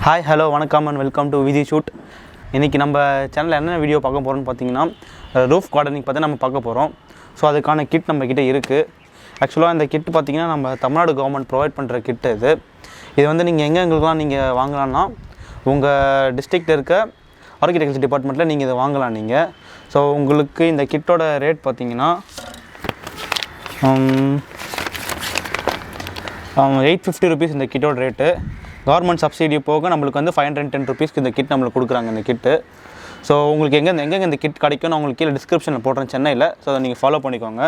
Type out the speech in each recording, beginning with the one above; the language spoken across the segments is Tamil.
Hi, hello, வணக்கம் and welcome to VG Shoot. இன்னைக்கு நம்ம சேனல்ல என்ன வீடியோ பார்க்க போறோம்னு பாத்தீங்கன்னா ரூஃப் கார்டனிங் பத்தி நம்ம பார்க்க போறோம். சோ அதுக்கான கிட் நம்ம கிட்ட இருக்கு. एक्चुअली இந்த கிட் பாத்தீங்கன்னா நம்ம தமிழ்நாடு கவர்மெண்ட் ப்ரொவைட் பண்ற கிட் இது. இது வந்து நீங்க எங்கெங்கலாம் நீங்க வாங்கலாம்னா உங்க டிஸ்ட்ரிக்ட்ல இருக்க ஆர்க்கிடெக்சர் டிபார்ட்மென்ட்ல நீங்க இத வாங்கலாம் நீங்க. சோ உங்களுக்கு இந்த கிட்டோட ரேட் பாத்தீங்கன்னா 850 rupees இந்த கிட்டோட ரேட். கவர்மெண்ட் சப்சிடி போக நம்மளுக்கு வந்து 510 rupeesக்கு இந்த கிட் நம்மளுக்கு கொடுக்குறாங்க இந்த கிட். ஸோ உங்களுக்கு எங்கே இந்த கிட் கிடைக்கும் நான் உங்களுக்கு கீழே டிஸ்கிரிப்ஷனில் போடுறேன் சென்னையில். ஸோ அதை நீங்கள் ஃபாலோ பண்ணிக்கோங்க.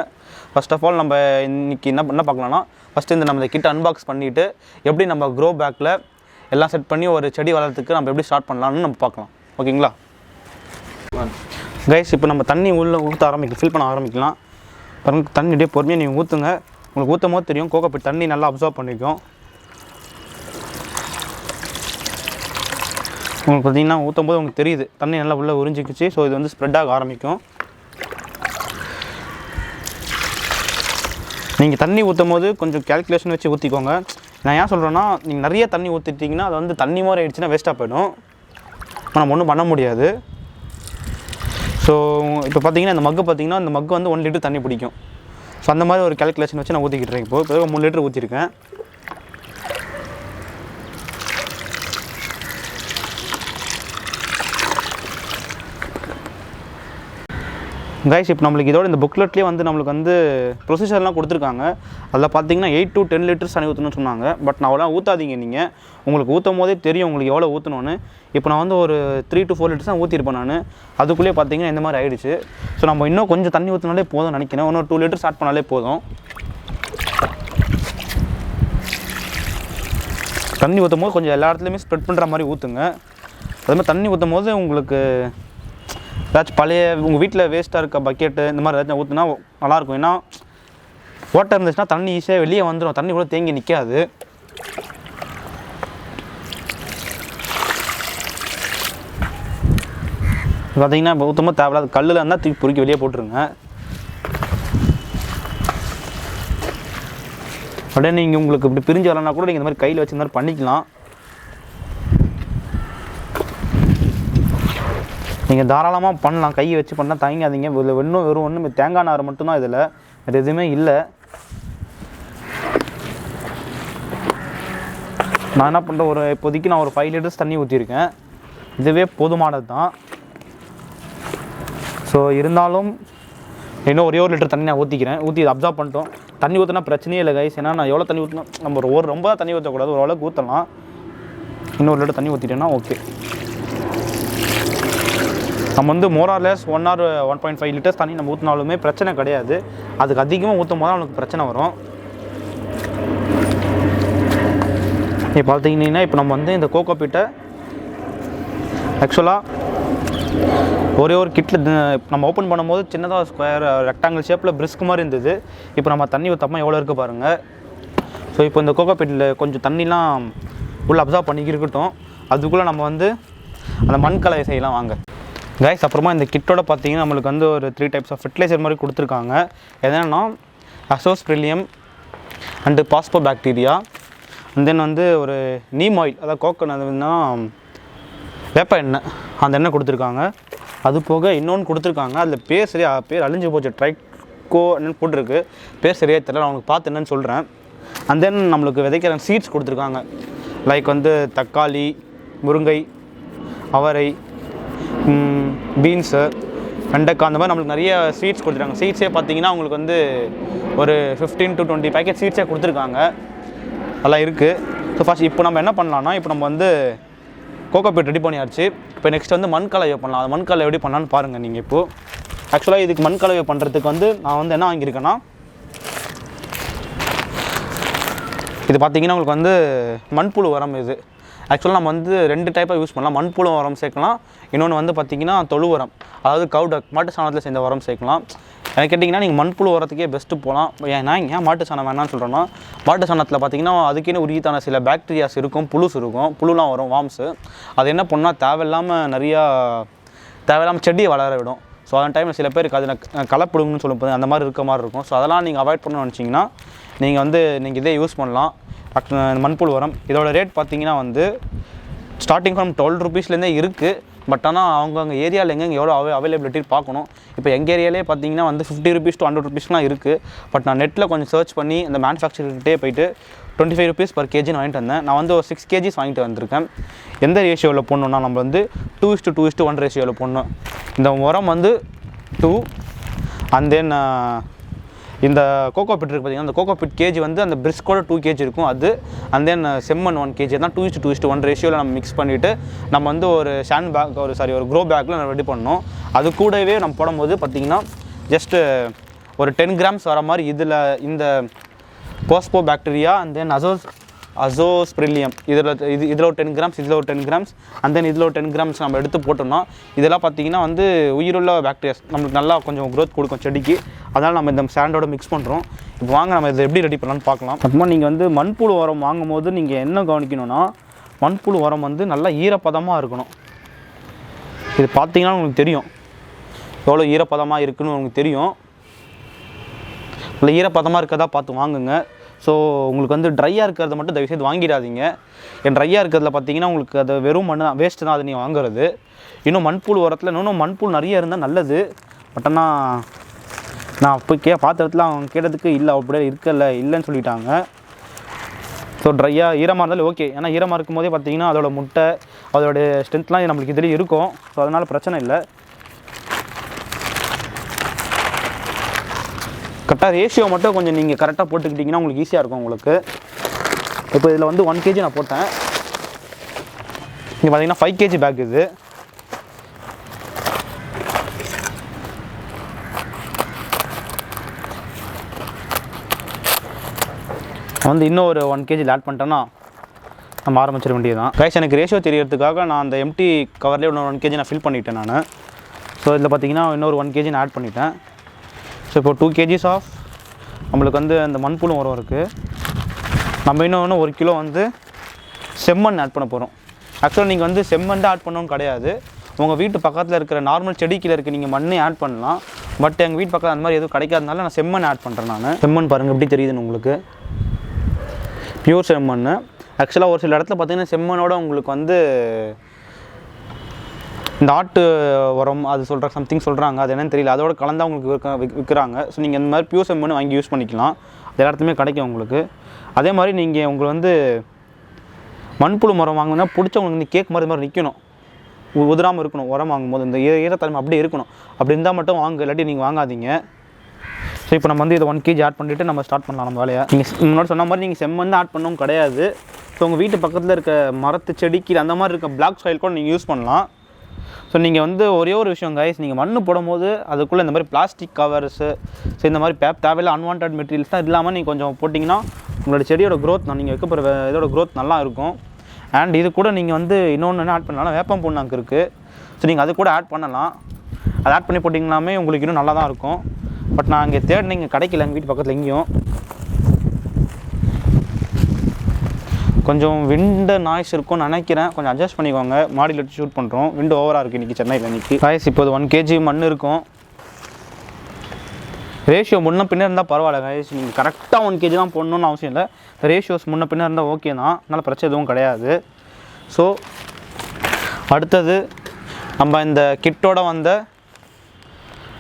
ஃபர்ஸ்ட் ஆஃப் ஆல் நம்ம இன்றைக்கி என்ன பார்க்கலாம்னா ஃபஸ்ட்டு நம்ம இந்த கிட் அன்பாக்ஸ் பண்ணிவிட்டு எப்படி நம்ம க்ரோ பேக்கில் எல்லாம் செட் பண்ணி ஒரு செடி வளர்கிறதுக்கு நம்ம எப்படி ஸ்டார்ட் பண்ணலாம்னு நம்ம பார்க்கலாம். ஓகேங்களா கைஸ்? இப்போ நம்ம தண்ணி உள்ளே ஃபில் பண்ண ஆரம்பிக்கலாம். தண்ணி அப்படியே பொறுமையாக நீங்கள் ஊற்றுங்க. உங்களுக்கு ஊற்றும் போது தெரியும் கோகோபீட் தண்ணி நல்லா அப்சர்வ் பண்ணிக்கும். உங்களுக்கு பார்த்தீங்கன்னா ஊற்றும் போது உங்களுக்கு தெரியுது தண்ணி நல்லா உள்ளே உறிஞ்சிக்கிச்சு. ஸோ இது வந்து ஸ்ப்ரெட் ஆக ஆரம்பிக்கும். நீங்கள் தண்ணி ஊற்றும் போது கொஞ்சம் கேல்குலேஷன் வச்சு ஊற்றிக்கோங்க. நான் ஏன் சொல்கிறேன்னா நீங்கள் நிறைய தண்ணி ஊற்றிட்டிங்கன்னா அது வந்து தண்ணி மாதிரி ஆகிடுச்சுன்னா வேஸ்ட்டாக போயிடும். நம்ம ஒன்றும் பண்ண முடியாது. ஸோ இப்போ பார்த்தீங்கன்னா இந்த மக்கு பார்த்தீங்கன்னா இந்த மக்கு வந்து 1 லிட்டர் தண்ணி பிடிக்கும். ஸோ அந்த மாதிரி ஒரு கேல்குலேஷன் வச்சு நான் ஊற்றிக்கிட்டுறேன். இப்போ 3 லிட்டர் ஊற்றிருக்கேன். கைஸ் இப்போ நம்மளுக்கு இதோட இந்த புக்லெட்லேயே வந்து நம்மளுக்கு வந்து ப்ரொசீஜர்லாம் கொடுத்துருக்காங்க. அதில் பார்த்தீங்கன்னா 8 to 10 லிட்டர்ஸ் தண்ணி ஊற்றணும்னு சொன்னாங்க. பட் நான் அவ்வளோ ஊற்றாதீங்க. நீங்கள் உங்களுக்கு ஊற்றும் போதே தெரியும் உங்களுக்கு எவ்வளோ ஊற்றணும்னு. இப்போ நான் வந்து ஒரு 3 to 4 லிட்டர்ஸ் தான் ஊற்றிருப்பேன் நான். அதுக்குள்ளேயே பார்த்தீங்கன்னா இந்த மாதிரி ஆகிடுச்சு. ஸோ நம்ம இன்னும் கொஞ்சம் தண்ணி ஊற்றினாலே போதும் நினைக்கிறேன். இன்னொரு 2 லிட்டர் ஸ்டார்ட் பண்ணாலே போதும். தண்ணி ஊற்றும் போது கொஞ்சம் எல்லா இடத்துலையுமே ஸ்ப்ரெட் பண்ணுற மாதிரி ஊற்றுங்க. அதுமாதிரி தண்ணி ஊற்றும் போது உங்களுக்கு ஏதாச்சும் பழைய உங்கள் வீட்டில் வேஸ்ட்டாக இருக்க பக்கெட்டு இந்த மாதிரி ஏதாச்சும் ஊற்றுனா நல்லாயிருக்கும். ஏன்னா வாட்டர் இருந்துச்சுன்னா தண்ணி ஈஸியாக வெளியே வந்துடும். தண்ணி கூட தேங்கி நிற்காது. பார்த்தீங்கன்னா இப்போ ஊற்றும்போது தேவையில்லாத கல்லில் இருந்தால் தூக்கி பொறுக்கி வெளியே போட்டுருங்க. அப்படியே நீங்கள் உங்களுக்கு இப்படி பிரிஞ்சு வரலன்னா கூட நீங்கள் இந்த மாதிரி கையில் வச்சு இந்த மாதிரி பண்ணிக்கலாம். நீங்கள் தாராளமாக பண்ணலாம். கையை வச்சு பண்ணால் தயங்காதீங்க. இதில் வெறும் ஒன்று தேங்காய் நார் மட்டும்தான் இதில், அது எதுவுமே இல்லை. நான் என்ன பண்ணுறேன், இப்போதைக்கு நான் ஒரு 5 லிட்டர்ஸ் தண்ணி ஊற்றிருக்கேன். இதுவே போதுமானது தான். ஸோ இருந்தாலும் இன்னும் ஒரே 1 லிட்டர் தண்ணி நான் ஊற்றிக்கிறேன். ஊற்றி இதை அப்சர்வ் பண்ணிட்டோம். தண்ணி ஊற்றினா பிரச்சனையே இல்லை கைஸ். ஏன்னா நான் எவ்வளோ தண்ணி ஊற்றணும், நம்ம ரொம்ப தண்ணி ஊற்றக்கூடாது, ஓரளவுக்கு ஊற்றலாம். இன்னும் 1 லிட்டர் தண்ணி ஊற்றிட்டேன்னா ஓகே. நம்ம வந்து மோரார்லெஸ் 1 or 1.5 லிட்டர்ஸ் தண்ணி நம்ம ஊற்றினாலுமே பிரச்சனை கிடையாது. அதுக்கு அதிகமாக ஊற்றும் போது அவனுக்கு பிரச்சனை வரும். இப்போ பார்த்தீங்கன்னா இப்போ நம்ம வந்து இந்த கோகோபீட்டை ஆக்சுவலாக ஒரு கிட்டில் நம்ம ஓப்பன் பண்ணும்போது சின்னதாக ஸ்கொயர் ரெக்டாங்கிள் ஷேப்பில் பிரிஸ்க் மாதிரி இருந்தது. இப்போ நம்ம தண்ணி ஊற்றாமல் எவ்வளோ இருக்குது பாருங்கள். ஸோ இப்போ இந்த கோகோபீட்டில் கொஞ்சம் தண்ணிலாம் உள்ளே அப்சர்வ் பண்ணிக்கிருக்கட்டும். அதுக்குள்ளே நம்ம வந்து அந்த மண் கலவை செய்யலாம் வாங்க கைஸ். அப்புறமா இந்த கிட்டோட பார்த்தீங்கன்னா நம்மளுக்கு வந்து ஒரு 3 types ஆஃப் ஃபெர்டிலைசர் மாதிரி கொடுத்துருக்காங்க. என்னென்னா azospirillum and phospho bacteria and then வந்து ஒரு நீம் ஆயில், அதாவது கோகோனட்னா வேப்ப எண்ணெய், அந்த எண்ணெய் கொடுத்துருக்காங்க. அது போக இன்னொன்று கொடுத்துருக்காங்க. அதில் பேர் அழிஞ்சு போச்சு, ட்ரைக்கோ என்னென்னு போட்டிருக்கு. பேர் சரியாக தெரியல, நான் அவனுக்கு பார்த்து என்னென்னு சொல்கிறேன். அண்ட் தென் நம்மளுக்கு விதைக்கிற சீட்ஸ் கொடுத்துருக்காங்க. லைக் வந்து தக்காளி, முருங்கை, அவரை, பீன்ஸு, வெண்டைக்காய், அந்த மாதிரி நம்மளுக்கு நிறைய சீட்ஸ் கொடுத்துருக்காங்க. சீட்ஸே பார்த்தீங்கன்னா உங்களுக்கு வந்து ஒரு 15 to 20 பேக்கெட் சீட்ஸே கொடுத்துருக்காங்க. அதெல்லாம் இருக்குது. ஸோ ஃபஸ்ட் இப்போ நம்ம என்ன பண்ணலான்னா, இப்போ நம்ம வந்து கோகோபீட் ரெடி பண்ணியாச்சு. இப்போ நெக்ஸ்ட் வந்து மண் கலவை பண்ணலாம். அது மண் கலவை எப்படி பண்ணலான்னு பாருங்கள் நீங்கள். இப்போது ஆக்சுவலாக இதுக்கு மண் கலவை பண்ணுறதுக்கு வந்து நான் வந்து என்ன வாங்கியிருக்கேன்னா, இது பார்த்தீங்கன்னா உங்களுக்கு வந்து மண்புழு உரம். இது ஆக்சுவலாக நம்ம வந்து 2 டைப்பாக யூஸ் பண்ணலாம். மண்புழு உரம் சேர்க்கலாம். இன்னொன்று வந்து பார்த்திங்கன்னா தொழு உரம், அதாவது கவுட் மாட்டு சாணத்தில் சேர்ந்த உரம் சேர்க்கலாம். எனக்கு கேட்டிங்கன்னா நீங்கள் மண்புழு உரத்துக்கே பெஸ்ட்டு போகலாம். ஏன் மாட்டு சாணம் வேணான்னு சொல்கிறேன்னா, மாட்டு சாணத்தில் பார்த்திங்கன்னா அதுக்குன்னு உரித்தான சில பாக்டீரியாஸ் இருக்கும், புழுஸ் இருக்கும், புழுலாம் வரும், வாம்ஸு. அது என்ன பண்ணால் தேவையில்லாமல் செடியை வளர விடும். ஸோ அந்த டைமில் சில பேருக்கு அதில் களைப்பிடுங்கன்னு சொல்லும்போது அந்த மாதிரி இருக்க மாதிரி இருக்கும். ஸோ அதெல்லாம் நீங்கள் அவாய்ட் பண்ணணும்னு நினச்சிங்கன்னா நீங்கள் இதே யூஸ் பண்ணலாம். மண்புழு உரம். இதோட ரேட் பார்த்தீங்கன்னா வந்து ஸ்டார்டிங் ஃப்ரம் 12 ருபீஸ்லேருந்தே இருக்குது. பட் ஆனால் அவங்கவுங்க ஏரியாவில் எங்கே எவ்வளோ அவைலபிலிட்டி பார்க்கணும். இப்போ எங்கள் ஏரியாலே பார்த்தீங்கன்னா வந்து 50 ருபீஸ் to 100 ருபீஸ்லாம் இருக்குது. பட் நான் நெட்டில் கொஞ்சம் சர்ச் பண்ணி அந்த மேனுஃபேக்சர்கிட்டே போயிட்டு 25 ருபீஸ் per kg வாங்கிட்டு வந்தேன். நான் வந்து ஒரு 6 kgs வாங்கிட்டு வந்திருக்கேன். எந்த ரேஷியோவில் போடணுன்னா நம்ம வந்து 2:2:1 ரேஷியோவில் போடணும். இந்த உரம் வந்து 2 அண்ட் தென் இந்த கோகோ பிட் இருக்குது பார்த்தீங்கன்னா, அந்த கோகோ பிட் கேஜி வந்து அந்த பிரிஸ்கோட 2 kg இருக்கும் அது. அண்ட் தென் செம்மண் 1 kg தான் 2:2:1 ரேஷியோவில் நம்ம மிக்ஸ் பண்ணிவிட்டு நம்ம வந்து ஒரு சாண்ட் பேக் ஒரு க்ரோ பேக்கில் நம்ம ரெடி பண்ணணும். அது கூடவே நம்ம போடும்போது பார்த்திங்கன்னா ஜஸ்ட்டு ஒரு 10 grams வர மாதிரி இதில் இந்த போஸ்போ பாக்டீரியா அண்ட் தென் அசோஸ்பிரில்லியம் இதில் ஒரு 10 grams, இதில் ஒரு 10 grams அண்ட் தென் இதில் ஒரு 10 grams நம்ம எடுத்து போட்டோம்னா இதெல்லாம் பார்த்திங்கன்னா வந்து உயிருள்ள பாக்டீரியாஸ் நம்மளுக்கு நல்லா கொஞ்சம் க்ரோத் கொடுக்கும் செடிக்கு. அதனால் நம்ம இந்த சாண்டோட மிக்ஸ் பண்ணுறோம். இப்போ வாங்க நம்ம இதை எப்படி ரெடி பண்ணலான்னு பார்க்கலாம். அப்புறமா நீங்கள் வந்து மண்புழு உரம் வாங்கும் போது நீங்கள் என்ன கவனிக்கணும்னா, மண்புழு உரம் வந்து நல்லா ஈரப்பதமாக இருக்கணும். இது பார்த்தீங்கன்னா உங்களுக்கு தெரியும் எவ்வளோ ஈரப்பதமாக இருக்குன்னு உங்களுக்கு தெரியும். இல்லை ஈரப்பதமாக இருக்கிறதா பார்த்து வாங்குங்க. ஸோ உங்களுக்கு வந்து ட்ரையாக இருக்கிறத மட்டும் தயவுசெய்து வாங்கிடாதீங்க. என் ட்ரையாக இருக்கிறதுல பார்த்தீங்கன்னா உங்களுக்கு அது வெறும் மண் தான், வேஸ்ட்டு தான் அது நீங்கள் வாங்குறது. இன்னும் மண்புழு உரத்தில் இன்னும் மண்புழு நிறைய இருந்தால் நல்லது. பட் ஆனால் நான் போய் பார்த்த இடத்துல அவங்க கேட்டதுக்கு இல்லை அப்படியே இல்லைன்னு சொல்லிட்டாங்க. ஸோ ட்ரையாக ஈரமாக இருந்தாலும் ஓகே. ஏன்னா ஈரமாக இருக்கும் போதே பார்த்தீங்கன்னா அதோட முட்டை அதோட ஸ்ட்ரென்த்லாம் நம்மளுக்கு இதில் இருக்கும். ஸோ அதனால் பிரச்சனை இல்லை. கரெக்டாக ரேஷியோ மட்டும் கொஞ்சம் நீங்கள் கரெக்டாக போட்டுக்கிட்டிங்கன்னா உங்களுக்கு ஈஸியாக இருக்கும் உங்களுக்கு. இப்போ இதில் வந்து 1 kg நான் போட்டேன். இங்கே பார்த்தீங்கன்னா 5 kg பேக் இது. வந்து இன்னும் ஒரு 1 kg ஆட் பண்ணிட்டேன்னா நம்ம ஆரம்பிச்சிட வேண்டியது தான். கைஸ் எனக்கு ரேஷியோ தெரியறதுக்காக நான் அந்த எம்டி கவர்லேயே இன்னொரு 1 kg நான் ஃபில் பண்ணிட்டேன் நான். ஸோ இதில் பார்த்தீங்கன்னா இன்னொரு 1 kg நான் ஆட் பண்ணிட்டேன். ஸோ இப்போ 2 kgs ஆஃப் நம்மளுக்கு வந்து அந்த மண்புழு உரம் இருக்குது. நம்ம இன்னொன்று 1 கிலோ வந்து செம்மண் ஆட் பண்ண போகிறோம். ஆக்சுவலாக நீங்கள் வந்து செம்மண் ஆட் பண்ணணும்னு கிடையாது. உங்கள் வீட்டு பக்கத்தில் இருக்கிற நார்மல் செடி கீழே இருக்க நீங்கள் மண்ணே ஆட் பண்ணலாம். பட் எங்கள் வீட்டு பக்கத்தில் அந்த மாதிரி எதுவும் கிடைக்காதனால நான் செம்மண் ஆட் பண்ணுறேன். நான் செம்மண் பாருங்கள் எப்படி தெரியுதுன்னு உங்களுக்கு, பியூர் செம்மண். ஆக்சுவலாக ஒரு சில இடத்துல பார்த்தீங்கன்னா செம்மண்ணோட உங்களுக்கு வந்து இந்த ஆட்டு உரம் அது சம்திங் சொல்கிறாங்க, அது என்னன்னு தெரியல, அதோட கலந்தால் உங்களுக்கு விற்கிறாங்க. ஸோ நீங்கள் இந்த மாதிரி பியூர் செம்மண் வாங்கி யூஸ் பண்ணிக்கலாம். அது எல்லாத்துமே கிடைக்கும் உங்களுக்கு. அதே மாதிரி நீங்கள் உங்களுக்கு வந்து மண்புழு மரம் வாங்கினா பிடிச்சவங்களுக்கு இந்த கேக் மாதிரி நிற்கணும், உதிராமல் இருக்கணும். உரம் வாங்கும்போது இந்த ஈரத்தன்மை அப்படியே இருக்கணும். அப்படி இருந்தால் மட்டும் வாங்க, இல்லாட்டி நீங்கள் வாங்காதீங்க. ஸோ இப்போ நம்ம வந்து இதை 1 kg ஆட் பண்ணிவிட்டு நம்ம ஸ்டார்ட் பண்ணலாம் நம்ம வேலையை. நீங்கள் முன்னாடி சொன்ன மாதிரி நீங்கள் செம்மண் ஆட் பண்ணவும் கிடையாது. ஸோ உங்கள் வீட்டு பக்கத்தில் இருக்க மரத்து செடிக்கு அந்த மாதிரி இருக்க பிளாக் சாயில் கூட நீங்கள் யூஸ் பண்ணலாம். ஸோ நீங்கள் வந்து ஒரே ஒரு விஷயம் கைஸ், நீங்கள் மண் போடும்போது அதுக்குள்ளே இந்த மாதிரி பிளாஸ்டிக் கவர்ஸு ஸோ இந்த மாதிரி தேவையில்லை அன்வான்ட் மெட்டீரியல்ஸ் தான் இல்லாமல் நீங்கள் கொஞ்சம் போட்டிங்கன்னா உங்களோட செடியோட க்ரோத் நீங்கள் வைக்க போகிற இதோட க்ரோத் நல்லா இருக்கும். அண்ட் இது கூட நீங்கள் வந்து இன்னொன்று என்ன ஆட் பண்ணலாம், வேப்பம் புண்ணாக்கு இருக்குது. ஸோ நீங்கள் அது கூட ஆட் பண்ணலாம். அதை ஆட் பண்ணி போட்டிங்கனாமே உங்களுக்கு இன்னும் நல்லா தான் இருக்கும். பட் நான் இங்கே தேடினீங்க கிடைக்கல எங்கள் வீட்டு பக்கத்தில் எங்கேயும். கொஞ்சம் விண்டு நாய்ஸ் இருக்கும்னு நினைக்கிறேன், கொஞ்சம் அட்ஜஸ்ட் பண்ணிக்கோங்க. மாடியில் வச்சு ஷூட் பண்ணுறோம், விண்டு ஓவராக இருக்குது இன்றைக்கி சென்னையில். இன்றைக்கி கைஸ் இப்போ 1 kg மண் இருக்கும். ரேஷியோ முன்ன பின்ன இருந்தால் பரவாயில்ல கைஸ். நீங்கள் கரெக்டாக 1 kg தான் போடணுன்னு அவசியம் இல்லை. ரேஷியோஸ் முன்ன பின்ன இருந்தால் ஓகே தான், அதனால் பிரச்சனை எதுவும் கிடையாது. ஸோ அடுத்தது நம்ம இந்த கிட்டோட வந்த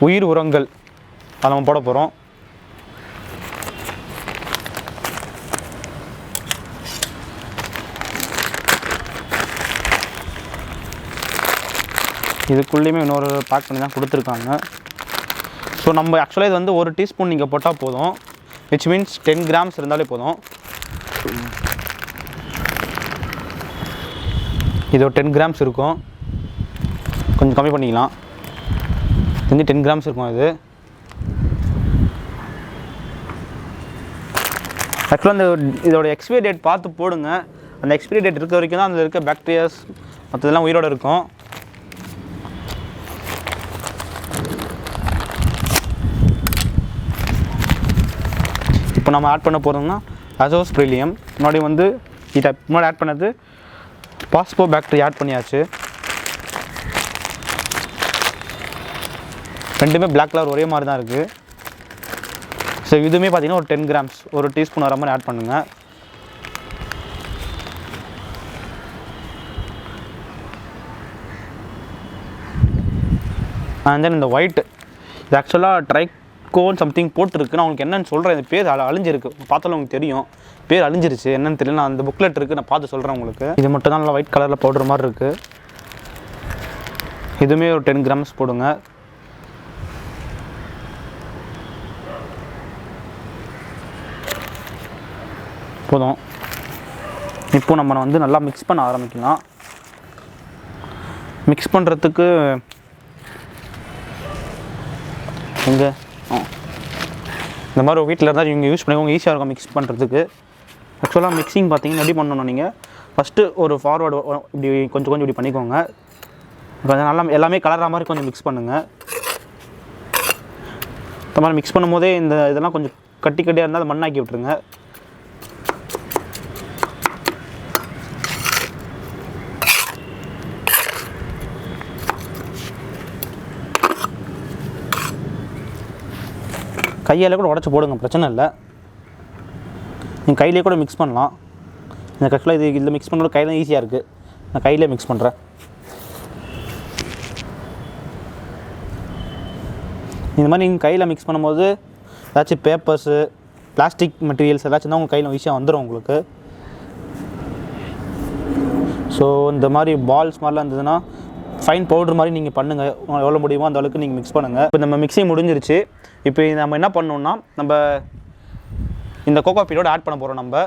உயிர் உரங்கள் அதை நம்ம போட போகிறோம். இதுக்குள்ளேயுமே இன்னொரு பேக் பண்ணி தான் கொடுத்துருக்காங்க. ஸோ நம்ம ஆக்சுவலாக இது வந்து 1 டீஸ்பூன் நீங்கள் போட்டால் போதும், விச் மீன்ஸ் 10 grams இருந்தாலே போதும். இது ஒரு 10 grams இருக்கும், கொஞ்சம் கம்மி பண்ணிக்கலாம். இது 10 grams இருக்கும். இது ஆக்சுவலாக இந்த இதோட எக்ஸ்பைரி டேட் பார்த்து போடுங்க. அந்த எக்ஸ்பைரி டேட் இருக்க வரைக்கும் தான் அதில் இருக்க பாக்டீரியாஸ் மற்றதெல்லாம் உயிரோடு இருக்கும். இப்போ நம்ம ஆட் பண்ண போகிறோம்னா அசோஸ்பிரில்லியம். முன்னாடி வந்து இதை முன்னாடி ஆட் பண்ணது பாஸ்போ பாக்டீரியா ஆட் பண்ணியாச்சு. ரெண்டுமே பிளாக் கலர் ஒரே மாதிரி தான் இருக்குது. ஸோ இதுவுமே பார்த்தீங்கன்னா ஒரு 10 grams, ஒரு டீஸ்பூன் வர மாதிரி ஆட் பண்ணுங்கள். அண்ட் தென் இந்த ஒயிட் இது ஆக்சுவலாக ட்ரைகோன் சம்திங் போட்டுருக்கு. நான் உங்களுக்கு என்னென்னு சொல்கிறேன். இது பேர் அழிஞ்சிருக்கு, பார்த்தாலும் உங்களுக்கு தெரியும். பேர் அழிஞ்சிருச்சு, என்னென்னு தெரியல. நான் அந்த புக்லெட் இருக்குது, நான் பார்த்து சொல்கிறேன் உங்களுக்கு. இது மட்டும் தான் நல்லா ஒயிட் கலரில் பவுடர் மாதிரி இருக்குது. இதுவுமே ஒரு 10 grams போடுங்க. போதும். இப்போ நம்ம வந்து நல்லா மிக்ஸ் பண்ண ஆரம்பிக்கலாம். மிக்ஸ் பண்ணுறதுக்கு எங்கே இந்த மாதிரி வீட்டில் இருந்தால் இவங்க யூஸ் பண்ணிக்கோங்க, ஈஸியாக இருக்கும் மிக்ஸ் பண்ணுறதுக்கு. ஆக்சுவலாக மிக்சிங் பார்த்தீங்கன்னா எப்படி பண்ணணும், நீங்கள் ஃபஸ்ட்டு ஒரு ஃபார்வர்டு இப்படி கொஞ்சம் இப்படி பண்ணிக்கோங்க. கொஞ்சம் நல்லா எல்லாமே கலராக மாதிரி கொஞ்சம் மிக்ஸ் பண்ணுங்கள். இந்த மாதிரி மிக்ஸ் பண்ணும்போதே இந்த இதெல்லாம் கொஞ்சம் கட்டியாக இருந்தால் அதை மண்ணாக்கி விட்டுருங்க. கையால் கூட உடச்சி போடுங்க, பிரச்சனை இல்லை. நீங்கள் கையிலே கூட மிக்ஸ் பண்ணலாம். இந்த கட்டில் இது இதில் மிக்ஸ் பண்ணுறது கையில் ஈஸியாக இருக்குது. நான் கையிலே மிக்ஸ் பண்ணுறேன். இந்த மாதிரி நீங்கள் கையில் மிக்ஸ் பண்ணும்போது ஏதாச்சும் பேப்பர்ஸு பிளாஸ்டிக் மெட்டீரியல்ஸ் ஏதாச்சும் தான் உங்கள் கையில் ஈஸியாக வந்துடும் உங்களுக்கு. ஸோ இந்த மாதிரி பால்ஸ் மாதிரிலாம் இருந்ததுன்னா ஃபைன் பவுடர் மாதிரி நீங்கள் பண்ணுங்கள். எவ்வளோ முடியுமோ அந்த அளவுக்கு நீங்கள் மிக்ஸ் பண்ணுங்கள். இப்போ நம்ம மிக்ஸிங் முடிஞ்சிருச்சு. இப்போ நம்ம என்ன பண்ணணும்னா, நம்ம இந்த கோகோ பீட்டோட ஆட் பண்ண போகிறோம். நம்ம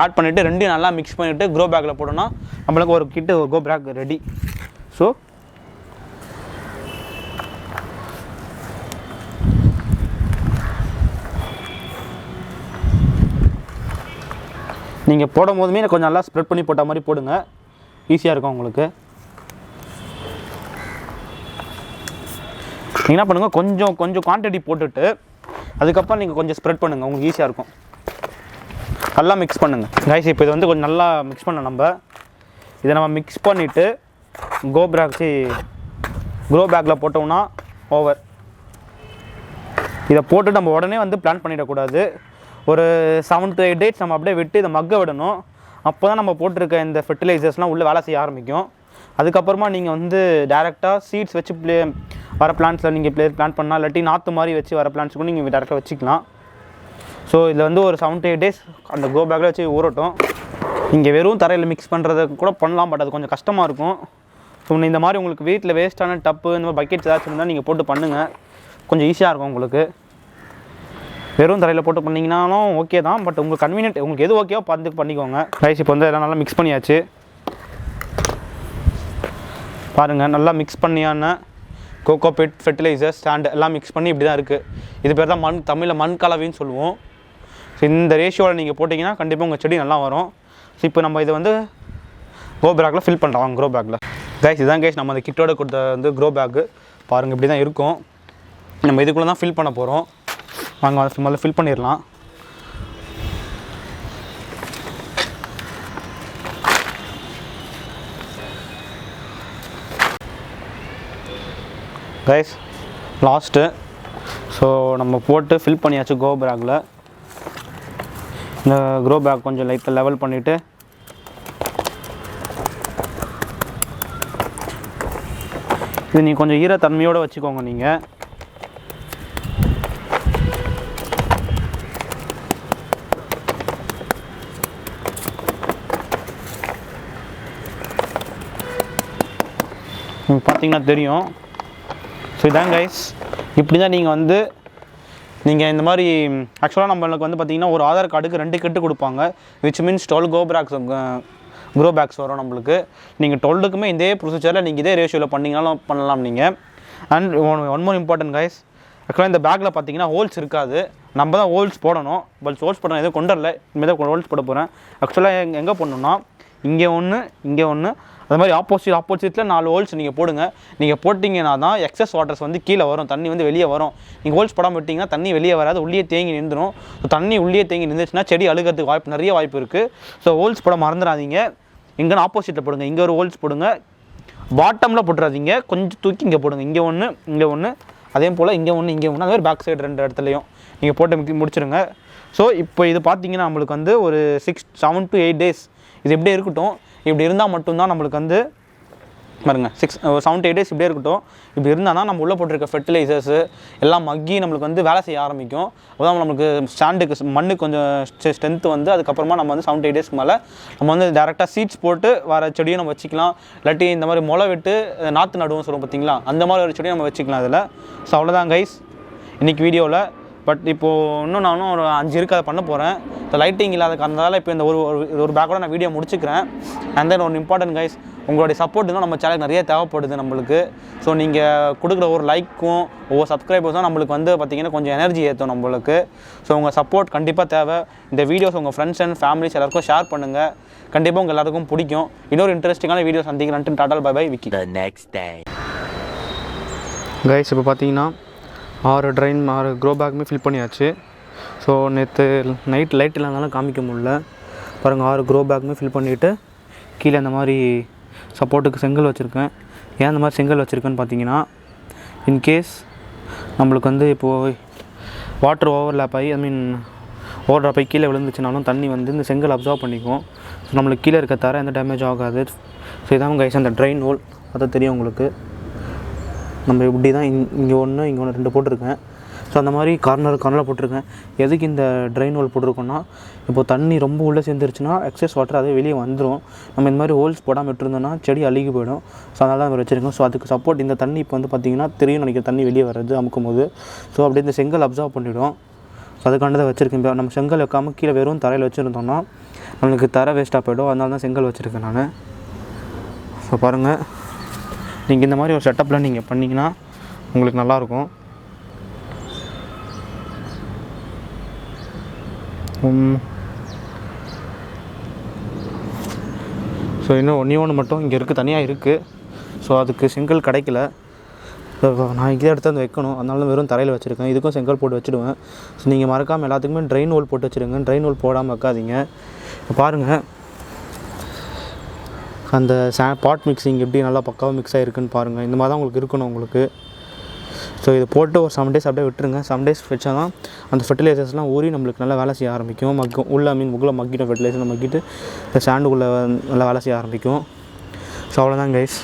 ஆட் பண்ணிவிட்டு ரெண்டையும் நல்லா மிக்ஸ் பண்ணிவிட்டு க்ரோ பேக்கில் போட்டோம்னா நம்மளுக்கு ஒரு கிட்டு ஒரு க்ரோ பேக் ரெடி. ஸோ நீங்கள் போடும் போதுமே கொஞ்சம் நல்லா ஸ்ப்ரெட் பண்ணி போட்ட மாதிரி போடுங்க, ஈஸியாக இருக்கும் உங்களுக்கு. நீங்கள் என்ன பண்ணுங்கள், கொஞ்சம் குவான்டிட்டி போட்டுட்டு அதுக்கப்புறம் நீங்கள் கொஞ்சம் ஸ்ப்ரெட் பண்ணுங்கள், உங்களுக்கு ஈஸியாக இருக்கும். நல்லா மிக்ஸ் பண்ணுங்கள் கைஸ். இப்போ இது வந்து கொஞ்சம் நல்லா மிக்ஸ் பண்ண இதை நம்ம மிக்ஸ் பண்ணிவிட்டு க்ரோ பேக்கில் போட்டோம்னா ஓவர். இதை போட்டு நம்ம உடனே வந்து பிளான் பண்ணிடக்கூடாது. ஒரு 7 to 8 days நம்ம அப்படியே விட்டு இதை மக்க விடணும். அப்போ தான் நம்ம போட்டிருக்க இந்த ஃபெர்டிலைசர்ஸ்லாம் உள்ளே வேலை செய்ய ஆரம்பிக்கும். அதுக்கப்புறமா நீங்கள் வந்து டேரெக்டாக சீட்ஸ் வச்சு வர பிளான்ட்ஸில் நீங்கள் பிளான் பண்ணலாம், இல்லாட்டி நாற்று மாதிரி வச்சு வர பிளான்ட்ஸ் கூட நீங்கள் டேரெக்டாக வச்சுக்கலாம். ஸோ இதில் வந்து ஒரு 7 to 8 days அந்த க்ரோ பேக்கில் வச்சு ஊறட்டும். இங்கே வெறும் தரையில் மிக்ஸ் பண்ணுறது கூட பண்ணலாம், பட் அது கொஞ்சம் கஷ்டமாக இருக்கும். ஸோ இந்த மாதிரி உங்களுக்கு வீட்டில் வேஸ்ட்டான டப்பு இந்த மாதிரி பக்கெட்ஸ் ஏதாச்சும் இருந்தால் நீங்கள் போட்டு பண்ணுங்கள், கொஞ்சம் ஈஸியாக இருக்கும் உங்களுக்கு. வெறும் தரையில் போட்டு பண்ணிங்கனாலும் ஓகே தான், பட் உங்களுக்கு கன்வீனியன்ட், உங்களுக்கு எது ஓகேவோ பார்த்து பண்ணிக்கோங்க. ரைஸ் இப்போ வந்து எல்லாம் நல்லா மிக்ஸ் பண்ணியாச்சு பாருங்கள். நல்லா மிக்ஸ் பண்ணியான கோகோ பிட் ஃபெர்டிலைசர் ஸ்டாண்ட் எல்லாம் மிக்ஸ் பண்ணி இப்படி தான் இருக்குது. இது பேர் தான் தமிழில் மண் கலவைன்னு சொல்லுவோம். ஸோ இந்த ரேஷியோவில் நீங்கள் போட்டிங்கன்னா கண்டிப்பாக உங்கள் செடி நல்லா வரும். ஸோ இப்போ நம்ம இதை வந்து க்ரோ பேக்கில் ஃபில் பண்ணுறோம். க்ரோ பேக்கில் கைஸ் இதுதான் கைஸ் நம்ம அந்த கிட்டோட கொடுத்த வந்து க்ரோ பேக்கு பாருங்கள், இப்படி தான் இருக்கும். நம்ம இதுக்குள்ளே தான் ஃபில் பண்ண போகிறோம். வாங்க முதல்ல ஃபில் பண்ணிடலாம். கைஸ் லாஸ்ட்டு ஸோ நம்ம போட்டு ஃபில் பண்ணியாச்சு க்ரோ பேக்கில். இந்த க்ரோ பேக் கொஞ்சம் லைட்டாக லெவல் பண்ணிவிட்டு இது நீங்கள் கொஞ்சம் ஈரத்தன்மையோடு வச்சுக்கோங்க. நீங்கள் பார்த்தீங்கன்னா தெரியும். ஸோ இதான் கைஸ், இப்படி தான் நீங்கள் இந்த மாதிரி ஆக்சுவலாக நம்மளுக்கு வந்து பார்த்திங்கன்னா ஒரு ஆதார் கார்டுக்கு 2 கிட்டு கொடுப்பாங்க, விச் மீன்ஸ் 12 க்ரோ பேக்ஸ் வரும் நம்மளுக்கு. நீங்கள் 12க்குமே இதே ப்ரொசீஜரில் நீங்கள் இதே ரேஷியோவில் பண்ணிங்கனாலும் பண்ணலாம் நீங்கள். And one more important guys, ஆக்சுவலாக இந்த பேக்கில் பார்த்தீங்கன்னா ஹோல்ஸ் இருக்காது, நம்ம தான் ஹோல்ஸ் போடணும். பட் ஹோல்ஸ் போடணும் எதுவும் கொண்டு வரல, இனிமேல் தான் ஹோல்ஸ் போட போகிறேன். ஆக்சுவலாக எங்கே போடணுன்னா இங்கே ஒன்று அது மாதிரி ஆப்போசிட்டில் 4 ஹோல்ஸ் நீங்கள் போடுங்க. நீங்கள் போட்டிங்கன்னா தான் எக்ஸஸ் வாட்டர்ஸ் வந்து கீழே வரும், தண்ணி வந்து வெளியே வரும். நீங்கள் ஹோல்ஸ் போடாமல் விட்டிங்கன்னா தண்ணி வெளியே வராது, உள்ளே தேங்கி நின்றுடும். ஸோ தண்ணி உள்ளே தேங்கி நின்றுச்சுன்னா செடி அழுகிறதுக்கு நிறைய வாய்ப்பு இருக்குது. ஸோ ஹோல்ஸ் போட மறந்துடாதீங்க. இங்கே ஆப்போசிட்டில் போடுங்க, இங்கே ஒரு ஹோல்ஸ் போடுங்க. பாட்டமில் போட்டுறாதீங்க, கொஞ்சம் தூக்கி இங்கே போடுங்க. இங்கே ஒன்று அதே போல் இங்கே ஒன்று அதே மாதிரி பேக் சைடு 2 இடத்துலையும் நீங்கள் போட்டு முடிச்சுருங்க. ஸோ இப்போ இது பார்த்தீங்கன்னா நம்மளுக்கு வந்து ஒரு 7 to 8 days இது எப்படியே இருக்கட்டும். இப்படி இருந்தால் மட்டும்தான் நம்மளுக்கு வந்து பாருங்க 7-8 days இப்படியே இருக்கட்டும். இப்படி இருந்தால் தான் நம்ம உள்ளே போட்டிருக்க ஃபெர்டிலைசர்ஸு எல்லாம் மக்கி நம்மளுக்கு வந்து வேலை செய்ய ஆரம்பிக்கும். அதான் நம்மளுக்கு ஸ்டாண்டுக்கு மண்ணுக்கு கொஞ்சம் ஸ்ட்ரென்த்து வந்து அதுக்கப்புறமா நம்ம வந்து 7-8 days மேலே நம்ம வந்து டேரெக்டாக சீட்ஸ் போட்டு வர செடியும் நம்ம வச்சுக்கலாம். இல்லாட்டி இந்த மாதிரி முளை விட்டு நாற்று நடுவோம் சொல்லுவோம் பார்த்தீங்களா, அந்த மாதிரி ஒரு செடியும் நம்ம வச்சுக்கலாம் அதில். ஸோ அவ்வளோதான் கைஸ் இன்றைக்கி வீடியோவில். பட் இப்போது இன்னும் நானும் ஒரு 5 இருக்குது அதை பண்ண போகிறேன். இப்போ லைட்டிங் இல்லாத காரணத்தால் இப்போ இந்த ஒரு பேக்கோட நான் வீடியோ முடிச்சுக்கிறேன். அண்ட் தென் ஒன்று இம்பார்ட்டன்ட் கைஸ், உங்களுடைய சப்போர்ட் தான் நம்ம சேனலுக்கு நிறைய தேவைப்படுது நம்மளுக்கு. ஸோ நீங்கள் கொடுக்குற ஒரு லைக்கும் ஒவ்வொரு சப்ஸ்கிரைபர்ஸும் நம்மளுக்கு வந்து பார்த்திங்கன்னா கொஞ்சம் எனர்ஜி ஏற்றும் நம்மளுக்கு. ஸோ உங்கள் சப்போர்ட் கண்டிப்பாக தேவை. இந்த வீடியோஸ் உங்கள் ஃப்ரெண்ட்ஸ் அண்ட் ஃபேமிலிஸ் எல்லாருக்கும் ஷேர் பண்ணுங்கள். கண்டிப்பாக உங்கள் எல்லாருக்கும் பிடிக்கும். இன்னொரு இன்ட்ரெஸ்டிங்கான வீடியோ சந்திக்கிறேன். Tata bye bye Vicky. Guys இப்போ பார்த்தீங்கன்னா 6 க்ரோ பேக்குமே ஃபில் பண்ணியாச்சு. ஸோ நேற்று நைட் லைட் இல்லாதனால காமிக்க முடியல. பாருங்கள் 6 க்ரோ பேக்குமே ஃபில் பண்ணிவிட்டு கீழே இந்த மாதிரி சப்போர்ட்டுக்கு செங்கல் வச்சுருக்கேன். ஏன் இந்த மாதிரி செங்கல் வச்சுருக்கேன்னு பார்த்தீங்கன்னா, இன்கேஸ் நம்மளுக்கு வந்து இப்போது வாட்டர் ஓவர்லேப் ஆகி ஓவர்ட்ராப் ஆகி கீழே விழுந்துச்சுனாலும் தண்ணி வந்து இந்த செங்கல் அப்சர்வ் பண்ணிக்கும். ஸோ நம்மளுக்கு கீழே இருக்க தர எந்த டேமேஜ் ஆகாது. ஸோ இதான் கைஸ் அந்த ட்ரைன் ஹோல், அது தெரியும் உங்களுக்கு. நம்ம இப்படி தான் இங்கே ஒன்று 2 போட்டிருக்கேன். ஸோ அந்த மாதிரி கார்னரில் போட்டிருக்கேன். எதுக்கு இந்த ட்ரைன் ஹோல் போட்டிருக்கோன்னா, இப்போ தண்ணி ரொம்ப உள்ளே சேர்ந்துருச்சுன்னா எக்ஸஸ் வாட்டர் அதே வெளியே வந்துடும். நம்ம இந்த மாதிரி ஹோல்ஸ் போடாமல் விட்டுருந்தோன்னா செடி அழுகி போயிடும். ஸோ அதனால தான் வச்சுருக்கோம். ஸோ அதுக்கு சப்போர்ட் இந்த தண்ணி இப்போ வந்து பார்த்திங்கன்னா தெரியும் நினைக்கிற தண்ணி வெளியே வர்றது அமுக்கும் போது. ஸோ அப்படியே இந்த செங்கல் அப்சர்வ் பண்ணிவிடும். ஸோ அதுக்காண்டதை வச்சுருக்கேன். இப்போ நம்ம செங்கல் வைக்காமல் கீழே வெறும் தரையில் வச்சுருந்தோம்னா நம்மளுக்கு தரை வேஸ்ட்டாக போய்டும். அதனால தான் செங்கல் வச்சுருக்கேன் நான். ஸோ பாருங்கள், நீங்கள் இந்த மாதிரி ஒரு செட்டப்பில் நீங்கள் பண்ணிங்கன்னா உங்களுக்கு நல்லாயிருக்கும். ஸோ இன்னும் ஒன்று மட்டும் இங்கே இருக்குது, தனியாக இருக்குது. ஸோ அதுக்கு செங்கல் கிடைக்கல. நான் இங்கே எடுத்து வந்து வைக்கணும். அதனால வெறும் தரையில் வச்சுருக்கேன். இதுக்கும் செங்கல் போட்டு வச்சுடுவேன். ஸோ நீங்கள் மறக்காமல் எல்லாத்துக்குமே ட்ரைன் ஹோல் போட்டு வச்சுருங்க. ட்ரைன் ஹோல் போடாமல் வைக்காதீங்க. பாருங்கள் அந்த பாட் மிக்ஸிங் எப்படி நல்லா பக்காவாக மிக்ஸ் ஆகிருக்குன்னு பாருங்கள். இந்த மாதிரி தான் உங்களுக்கு இருக்கணும் உங்களுக்கு. ஸோ இதை போட்டு ஒரு 7 days அப்படியே விட்டுருங்க. 7 days வச்சா தான் அந்த ஃபெர்டிலைசர்ஸ்லாம் ஊறி நம்மளுக்கு நல்லா வேலை செய்ய ஆரம்பிக்கும். உள்ளே உள்ளே மக்கிட்டோம் ஃபெர்டிலைசர் மக்கிட்டு இந்த சாண்டுக்குள்ளே நல்லா வேலை செய்ய ஆரம்பிக்கும். ஸோ அவ்வளோதான் கைஸ்.